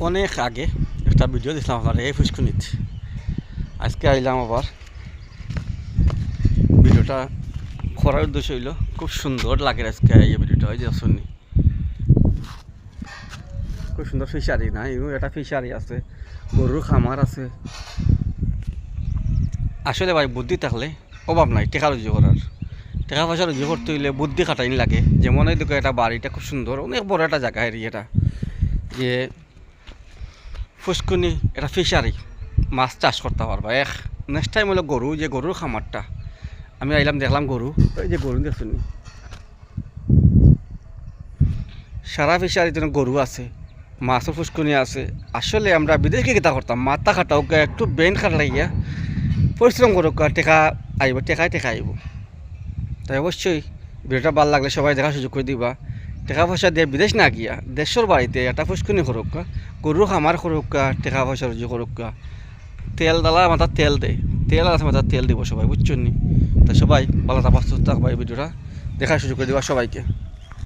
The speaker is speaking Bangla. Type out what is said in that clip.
অনেক আগে একটা ভিডিও দিছিলাম আপনার এই ফুসকুনিত। আজকে আইলাম আবার ভিডিওটা করার উদ্দেশ্য হইল খুব সুন্দর লাগে আজকে এই ভিডিওটা। ওই যে শুনি খুব সুন্দর ফিশারি না, একটা ফিশারি আছে, গরুর খামার আছে। আসলে ভাই বুদ্ধি থাকলে অভাব নাই টেকা রুজি করার। টাকা পয়সা রুজি করতে হইলে বুদ্ধি খাটাইনি লাগে। যেমন এই দিকে একটা বাড়িটা খুব সুন্দর, অনেক বড় একটা জায়গা এরিয়াটা, যে ফুসকুনি একটা ফিশারি, মাছ চাষ করতে পারবা। নেক্সট টাইম হলো গরু, যে গরুর খামারটা আমি আইলাম দেখলাম গরু, ওই যে গরু দেখছেন সারা ফিশারির জন্য গরু আছে, মাছও ফুসকুনি আছে। আসলে আমরা বিদেশকে কিতা করতাম, মাথা খাটাও একটু ব্রেন খাটাইয়া পরিশ্রম করুক, টেকা আইব, টেকায় টেকা আইব। তাই অবশ্যই ভিডিওটা ভালো লাগলে সবাই দেখার সুযোগ করে দিবা। টাকা পয়সা দিয়ে বিদেশ না গিয়া দেশের বাড়িতে একটা ফুসকুনি করুক, গরু খামার করুক, টাকা পয়সা রুজি করুক। তেল দালা মাথার তেল দেয়, তেল আছে মাথার তেল দিব সবাই, বুঝছেন নি? তাই সবাই ভালো থাকবা, সুস্থ থাকবা। এই ভিডিওটা দেখার সুযোগ করে দিবা সবাইকে।